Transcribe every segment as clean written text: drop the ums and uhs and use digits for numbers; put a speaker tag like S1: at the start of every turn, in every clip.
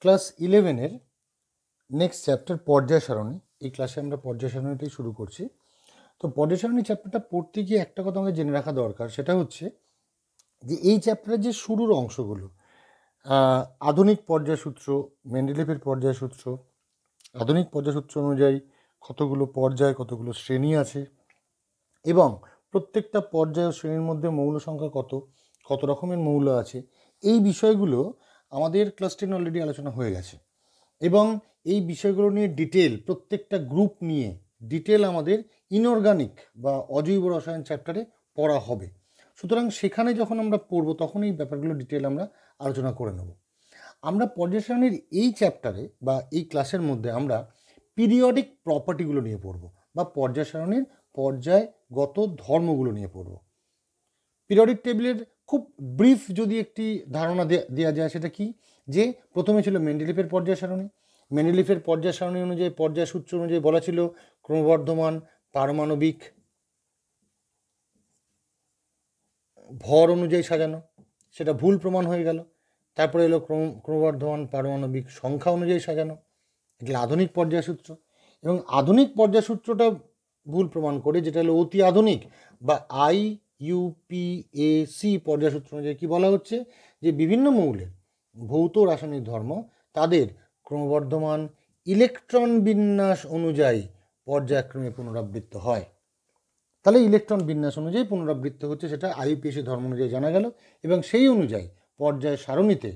S1: Class 11-এর next chapter পর্যায় সারণী। এই ক্লাসে আমরা পর্যায় সারণীটাই শুরু করছি। তো পর্যায় সারণী চ্যাপ্টারটা পড়তে গিয়ে একটা কথা আমাদের জেনে রাখা দরকার, সেটা হচ্ছে যে এই চ্যাপ্টারের যে শুরুর অংশগুলো, আধুনিক পর্যায়সূত্র, মেন্ডেলিভের পর্যায়সূত্র, আধুনিক পর্যায়সূত্র অনুযায়ী কতগুলো পর্যায়, কতগুলো শ্রেণী আছে এবং প্রত্যেকটা পর্যায় ও শ্রেণীর মধ্যে মৌল সংখ্যা কত, কত রকমের মৌল আছে, এই বিষয়গুলো আমাদের ক্লাস 10 অলরেডি আলোচনা হয়ে গেছে এবং এই বিষয়গুলো নিয়ে ডিটেল, প্রত্যেকটা গ্রুপ নিয়ে ডিটেল আমাদের ইনঅর্গানিক বা অজৈব রসায়ন চ্যাপ্টারে পড়া হবে। সুতরাং সেখানে যখন আমরা পড়ব তখন এই ব্যাপারগুলো ডিটেল আমরা আলোচনা করে নেব। আমরা পর্যায় সারণীর এই চ্যাপ্টারে বা এই ক্লাসের মধ্যে আমরা পিরিয়ডিক প্রপার্টিগুলো নিয়ে পড়ব বা পর্যায় সারণীর পর্যায়গত ধর্মগুলো নিয়ে পড়ব। পিরিয়ডিক টেবিলের খুব ব্রিফ যদি একটি ধারণা দেওয়া যায়, সেটা কি, যে প্রথমে ছিল মেন্ডেলিভের পর্যায় সারণী। মেন্ডেলিভের পর্যায় সারণী অনুযায়ী, পর্যায় সূত্র অনুযায়ী বলা ছিল ক্রমবর্ধমান পারমাণবিক ভর অনুযায়ী সাজানো, সেটা ভুল প্রমাণ হয়ে গেল। তারপরে এলো ক্রমবর্ধমান পারমাণবিক সংখ্যা অনুযায়ী সাজানো, এগুলো আধুনিক পর্যায় সূত্র। এবং আধুনিক পর্যায় সূত্রটা ভুল প্রমাণ করে, যেটা হলো অতি আধুনিক বা IUPAC পর্যায় সূত্র অনুযায়ী কি বলা হচ্ছে, যে বিভিন্ন মৌলের ভৌত রাসায়নিক ধর্ম তাদের ক্রমবর্ধমান ইলেকট্রন বিন্যাস অনুযায়ী পর্যায়ক্রমে পুনরাবৃত্ত হয়। তাহলে ইলেকট্রন বিন্যাস অনুযায়ী পুনরাবৃত্ত হচ্ছে, সেটা IUPAC ধর্ম অনুযায়ী জানা গেল। এবং সেই অনুযায়ী পর্যায় সারণীতে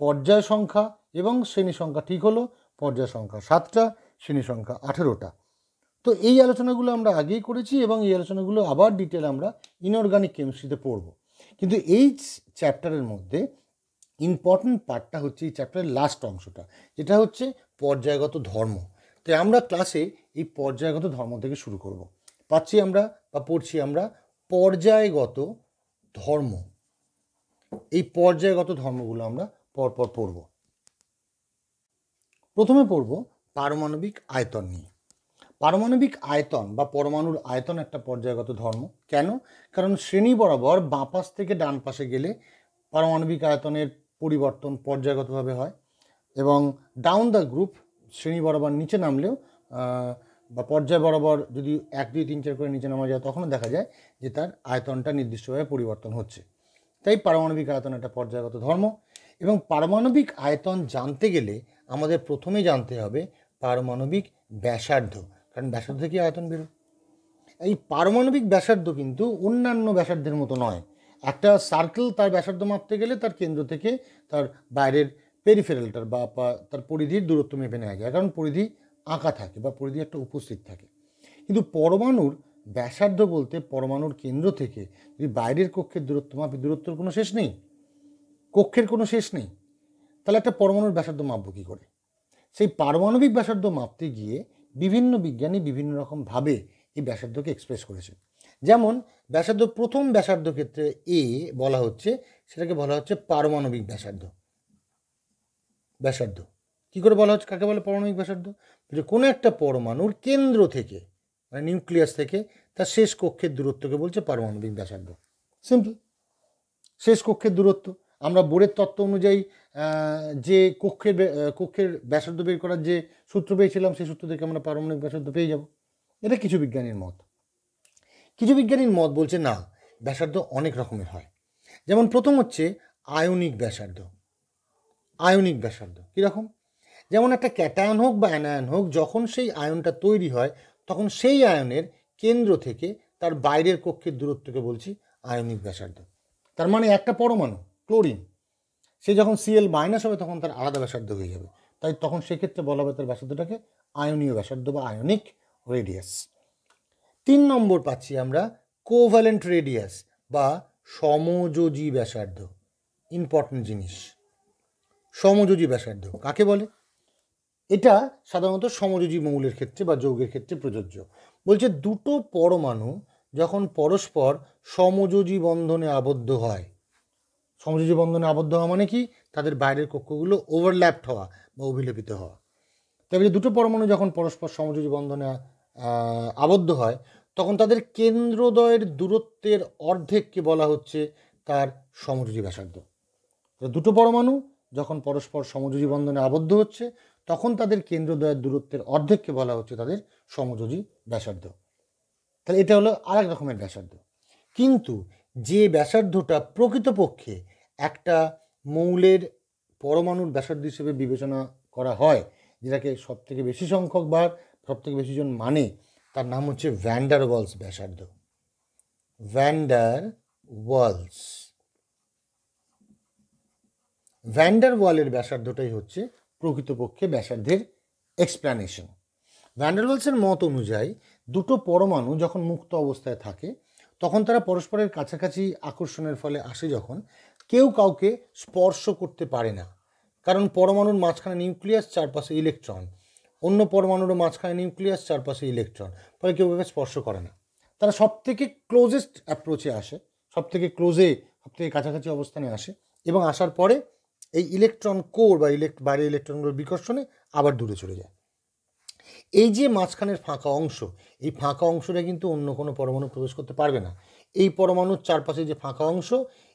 S1: পর্যায় সংখ্যা এবং শ্রেণী সংখ্যা ঠিক হলো, পর্যায় সংখ্যা 7টা, শ্রেণী সংখ্যা 18টা। তো এই আলোচনাগুলো আমরা আগেই করেছি এবং এই আলোচনাগুলো আবার ডিটেল আমরা ইনঅর্গানিক কেমিস্ট্রিতে পড়ব। কিন্তু এই চ্যাপ্টারের মধ্যে ইম্পর্টেন্ট পার্টটা হচ্ছে এই চ্যাপ্টারের লাস্ট অংশটা, যেটা হচ্ছে পর্যায়গত ধর্ম। তাই আমরা ক্লাসে এই পর্যায়গত ধর্ম থেকে শুরু করব। পড়ছি আমরা পর্যায়গত ধর্ম। এই পর্যায়গত ধর্মগুলো আমরা পরপর পড়ব। প্রথমে পড়ব পারমাণবিক আয়তন নিয়ে। পারমাণবিক আয়তন বা পরমাণুর আয়তন একটা পর্যায়গত ধর্ম। কেন? কারণ শ্রেণী বরাবর বাঁ পাশ থেকে ডান পাশে গেলে পারমাণবিক আয়তনের পরিবর্তন পর্যায়গতভাবে হয় এবং ডাউন দ্য গ্রুপ, শ্রেণী বরাবর নিচে নামলেও বা পর্যায় বরাবর যদি 1, 2, 3, 4 করে নিচে নামা যায়, তখনও দেখা যায় যে তার আয়তনটা নির্দিষ্টভাবে পরিবর্তন হচ্ছে। তাই পারমাণবিক আয়তন একটা পর্যায়গত ধর্ম। এবং পারমাণবিক আয়তন জানতে গেলে আমাদের প্রথমে জানতে হবে পারমাণবিক ব্যাসার্ধ, কারণ ব্যাসার্ধ থেকে আয়তন বেরোয়। এই পারমাণবিক ব্যাসার্ধ কিন্তু অন্যান্য ব্যাসার্ধের মতো নয়। একটা সার্কেল তার ব্যাসার্ধ মাপতে গেলে তার কেন্দ্র থেকে তার বাইরের পেরিফেরালটার বা তার পরিধির দূরত্ব মেপে নেওয়া যায়, কারণ পরিধি আঁকা থাকে বা পরিধি একটা উপস্থিত থাকে। কিন্তু পরমাণুর ব্যাসার্ধ বলতে পরমাণুর কেন্দ্র থেকে যদি বাইরের কক্ষের দূরত্ব মাপি, দূরত্বের কোনো শেষ নেই, কক্ষের কোনো শেষ নেই। তাহলে একটা পরমাণুর ব্যাসার্ধ মাপব কী করে? সেই পারমাণবিক ব্যাসার্ধ মাপতে গিয়ে বিভিন্ন বিজ্ঞানী বিভিন্ন রকমভাবে এই ব্যাসার্ধকে এক্সপ্রেস করেছে। যেমন ব্যাসার্ধ, প্রথম ব্যাসার্ধ ক্ষেত্রে বলা হচ্ছে, সেটাকে বলা হচ্ছে পারমাণবিক ব্যাসার্ধ। ব্যাসার্ধ কী করে বলা হচ্ছে, কাকে বলে পারমাণবিক ব্যাসার্ধ? যে কোনো একটা পরমাণুর কেন্দ্র থেকে, মানে নিউক্লিয়াস থেকে তার শেষ কক্ষের দূরত্বকে বলছে পারমাণবিক ব্যাসার্ধ। সিম্পল, শেষ কক্ষের দূরত্ব। আমরা বোরের তত্ত্ব অনুযায়ী যে কক্ষের ব্যাসার্ধ বের করার যে সূত্র পেয়েছিলাম, সেই সূত্র থেকে আমরা পারমাণবিক ব্যাসার্ধ পেয়ে যাব। এটা কিছু বিজ্ঞানীর মত। কিছু বিজ্ঞানীর মত বলছে না, ব্যাসার্ধ অনেক রকমের হয়। যেমন প্রথম হচ্ছে আয়নিক ব্যাসার্ধ। আয়নিক ব্যাসার্ধ কীরকম? যেমন একটা ক্যাটায়ন হোক বা অ্যানায়ন হোক, যখন সেই আয়নটা তৈরি হয় তখন সেই আয়নের কেন্দ্র থেকে তার বাইরের কক্ষের দূরত্বকে বলছি আয়নিক ব্যাসার্ধ। তার মানে একটা পরমাণু ক্লোরিন, সে যখন Cl- হবে তখন তার আলাদা ব্যাসার্ধ হয়ে যাবে, তাই তখন সেক্ষেত্রে বলা হবে তার ব্যাসার্ধটাকে আয়নীয় ব্যাসার্ধ বা আয়নিক রেডিয়াস। 3 নম্বর পাচ্ছি আমরা কোভ্যালেন্ট রেডিয়াস বা সমযোজী ব্যাসার্ধ। ইম্পর্টেন্ট জিনিস, সমযোজী ব্যাসার্ধ কাকে বলে? এটা সাধারণত সমযোজী মৌলের ক্ষেত্রে বা যৌগের ক্ষেত্রে প্রযোজ্য। বলছে দুটো পরমাণু যখন পরস্পর সমযোজী বন্ধনে আবদ্ধ হয়, সমযোজী বন্ধনে আবদ্ধ হওয়া মানে কি, তাদের বাইরের কক্ষগুলো ওভারল্যাপড হওয়া বা অভিলেপিত হওয়া। তবে দুটো পরমাণু যখন পরস্পর সমযোজী বন্ধনে আবদ্ধ হয়, তখন তাদের কেন্দ্রদ্বয়ের দূরত্বের অর্ধেককে বলা হচ্ছে তার সমযোজী ব্যাসার্ধ। দুটো পরমাণু যখন পরস্পর সমযোজী বন্ধনে আবদ্ধ হচ্ছে তখন তাদের কেন্দ্রদ্বয়ের দূরত্বের অর্ধেককে বলা হচ্ছে তাদের সমযোজী ব্যাসার্ধ। তাহলে এটা হলো আরেক রকমের ব্যাসার্ধ। কিন্তু যে ব্যাসার্ধটা প্রকৃতপক্ষে একটা মৌলের পরমাণুর ব্যাসার্ধ হিসেবে বিবেচনা করা হয়, যেটাকে সবথেকে বেশি সংখ্যক বার সবথেকে বেশি জন মানে, তার নাম হচ্ছে ভ্যান ডার ওয়ালস ব্যাসার্ধ। Van der Waals, van der ওয়ালের ব্যাসার্ধটাই হচ্ছে প্রকৃতপক্ষে ব্যাসার্ধের এক্সপ্লানেশন। ভ্যান ডার ওয়ালসের মত অনুযায়ী দুটো পরমাণু যখন মুক্ত অবস্থায় থাকে তখন তারা পরস্পরের কাছাকাছি আকর্ষণের ফলে আসে যখন কেউ কাউকে স্পর্শ করতে পারে না, কারণ পরমাণুর মাঝখানে নিউক্লিয়াস, চারপাশে ইলেকট্রন, অন্য পরমাণুরও মাঝখানে নিউক্লিয়াস, চারপাশে ইলেকট্রন, ফলে কেউ কাউকে স্পর্শ করে না। তারা সব থেকে ক্লোজেস্ট অ্যাপ্রোচে আসে, সব থেকে কাছাকাছি অবস্থানে আসে, এবং আসার পরে এই ইলেকট্রন কোর বা বাইরের ইলেকট্রনগুলোর বিকর্ষণে আবার দূরে চলে যায়। এই যে মাঝখানের ফাঁকা অংশ, এই ফাঁকা অংশটা কিন্তু অন্য কোনো পরমাণু প্রবেশ করতে পারবে না। এই পরমাণুর চারপাশে যে ফাঁকা অংশ,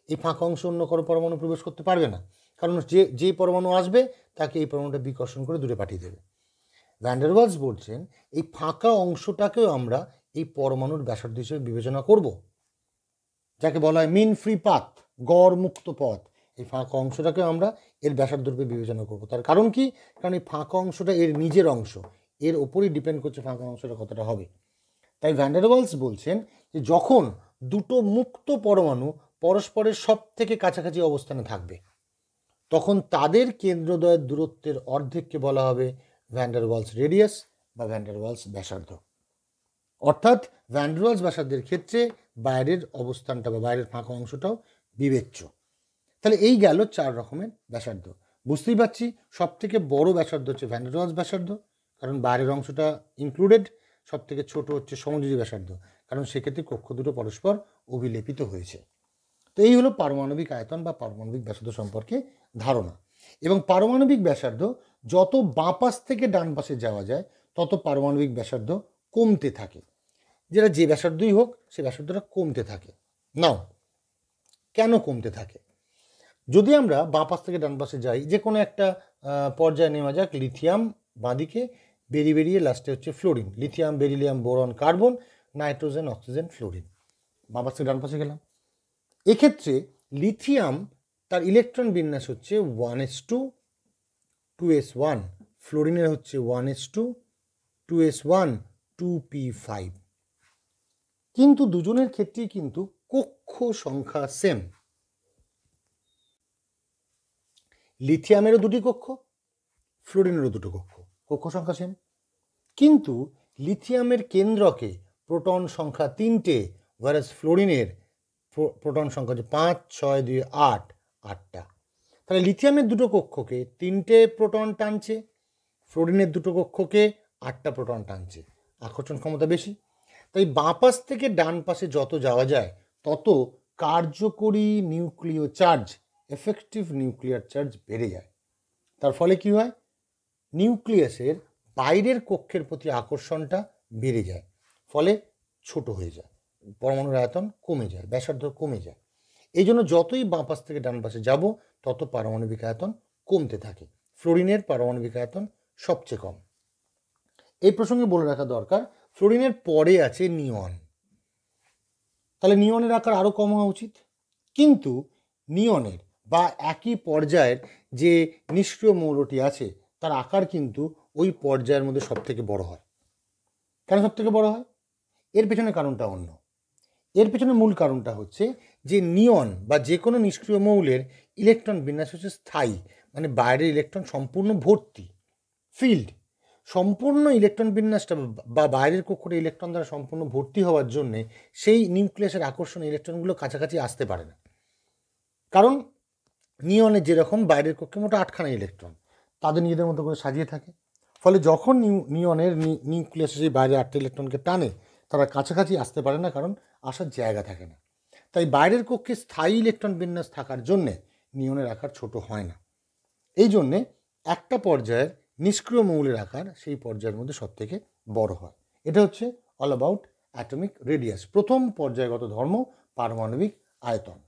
S1: এই ফাঁকা অংশ অন্য কোনো পরমাণু প্রবেশ করতে পারবে না, কারণ যে পরমাণু আসবে তাকে এই পরমাণুটা বিকর্ষণ করে দূরে পাঠিয়ে দেবে। ভ্যান ডার ওয়ালস বলছেন এই ফাঁকা অংশটাকেও আমরা এই পরমাণুর ব্যাসার্ধ হিসেবে বিবেচনা করব, যাকে বলা হয় মিন ফ্রি পাথ, গড় মুক্ত পথ। এই ফাঁকা অংশটাকেও আমরা এর ব্যাসার্ধ রূপে বিবেচনা করব। তার কারণ কি? কারণ এই ফাঁকা অংশটা এর নিজের অংশ, এর ওপরই ডিপেন্ড করছে ফাঁকা অংশটা কতটা হবে। তাই ভ্যান ডার ওয়ালস বলছেন যে যখন দুটো মুক্ত পরমাণু পরস্পরের সব থেকে কাছাকাছি অবস্থানে থাকবে তখন তাদের কেন্দ্রদ্বয়ের দূরত্বের অর্ধেককে বলা হবে ভ্যান ডার ওয়ালস রেডিয়াস বা ভ্যান ডার ওয়ালস ব্যাসার্ধ। অর্থাৎ ভ্যান ডার ওয়ালস ব্যাসার্ধের ক্ষেত্রে বাইরের অবস্থানটা বা বাইরের ফাঁকা অংশটাও বিবেচ্য। তাহলে এই গেল 4 রকমের ব্যাসার্ধ। বুঝতেই পারছি সব থেকে বড় ব্যাসার্ধ হচ্ছে ভ্যান ডার ওয়ালস ব্যাসার্ধ, কারণ বাইরের অংশটা ইনক্লুডেড। সব থেকে ছোট হচ্ছে সমযোজী ব্যাসার্ধ, কারণ সেক্ষেত্রে কক্ষ দুটো পরস্পর অভিলেপিত হয়েছে। তো এই হলো পারমাণবিক আয়তন বা পারমাণবিক ব্যাসার্ধ সম্পর্কে ধারণা। এবং পারমাণবিক ব্যাসার্ধ যত বাঁ পাশ থেকে ডান পাশে যাওয়া যায় তত পারমাণবিক ব্যাসার্ধ কমতে থাকে, যেটা যে ব্যাসার্ধই হোক সে ব্যাসার্ধটা কমতে থাকে। নাও কেন কমতে থাকে? যদি আমরা বাঁ পাশ থেকে ডান পাশে যাই, যে কোনো একটা পর্যায়ে নেওয়া যাক, লিথিয়াম বাঁদিকে, বেরিয়ে লাস্টে হচ্ছে fluorine, lithium, beryllium, boron, carbon, nitrogen, oxygen, fluorine. বাঁ পাশ থেকে ডান পাশে গেলাম। এক্ষেত্রে লিথিয়াম তার ইলেকট্রন বিন্যাস হচ্ছে 1s2 2s1, ফ্লোরিনের হচ্ছে 1s2 2s1 2p5, কিন্তু দুজনের ক্ষেত্রেই কিন্তু কক্ষ সংখ্যা সেম। লিথিয়ামেরও দুটি কক্ষ, ফ্লোরিনেরও দুটো কক্ষ, কক্ষ সংখ্যা সেম। কিন্তু লিথিয়ামের কেন্দ্রকে প্রোটন সংখ্যা 3টে, ওয়ারাস ফ্লোরিনের প্রোটন সংখ্যা হচ্ছে 5 6 2 8, 8টা। তাহলে লিথিয়ামের দুটো কক্ষকে 3টে প্রোটন টানছে, ফ্লোরিনের দুটো কক্ষকে 8টা প্রোটন টানছে, আকর্ষণ ক্ষমতা বেশি। তাই বাঁ পাশ থেকে ডান পাশে যত যাওয়া যায় তত কার্যকরী নিউক্লিয় চার্জ, এফেক্টিভ নিউক্লিয়ার চার্জ বেড়ে যায়। তার ফলে কি হয়? নিউক্লিয়াসের বাইরের কক্ষের প্রতি আকর্ষণটা বেড়ে যায়, ফলে ছোট হয়ে যায়, পরমাণুর আয়তন কমে যায়, ব্যাসার্ধ কমে যায়। এই জন্য যতই বাঁ পাশ থেকে ডান পাশে যাব তত পারমাণবিক আয়তন কমতে থাকে। ফ্লোরিনের পারমাণবিক আয়তন সবচেয়ে কম। এই প্রসঙ্গে বলে রাখা দরকার, ফ্লোরিনের পরে আছে নিয়ন। তাহলে নিয়নের আকার আরও কম হওয়া উচিত, কিন্তু নিয়নের বা একই পর্যায়ের যে নিষ্ক্রিয় মৌলটি আছে তার আকার কিন্তু ওই পর্যায়ের মধ্যে সব থেকে বড় হয়। কেন সব থেকে বড় হয়? এর পেছনে কারণটা অন্য। এর পেছনে মূল কারণটা হচ্ছে যে নিয়ন বা যে কোনো নিষ্ক্রিয় মৌলের ইলেকট্রন বিন্যাস হচ্ছে স্থায়ী, মানে বাইরের ইলেকট্রন সম্পূর্ণ ভর্তি, ফিল্ড। সম্পূর্ণ ইলেকট্রন বিন্যাসটা বা বাইরের কক্ষটা ইলেকট্রন দ্বারা সম্পূর্ণ ভর্তি হওয়ার জন্যে সেই নিউক্লিয়াসের আকর্ষণে ইলেকট্রনগুলো কাছাকাছি আসতে পারে না, কারণ নিয়নের যেরকম বাইরের কক্ষে মোট 8খানা ইলেকট্রন তাদের নিজেদের মতো করে সাজিয়ে থাকে। ফলে যখন নিয়নের নিউক্লিয়াসে সেই বাইরে 8টা ইলেকট্রনকে টানে তারা কাছাকাছি আসতে পারে না, কারণ আসার জায়গা থাকে না। তাই বাইরের কক্ষে স্থায়ী ইলেকট্রন বিন্যাস থাকার জন্যে নিয়নের আকার ছোট হয় না। এই জন্যে একটা পর্যায়ের নিষ্ক্রিয় মৌলের আকার সেই পর্যায়ের মধ্যে সব থেকে বড় হয়। এটা হচ্ছে অল অ্যাবাউট অ্যাটমিক রেডিয়াস, প্রথম পর্যায়গত ধর্ম পারমাণবিক আয়তন।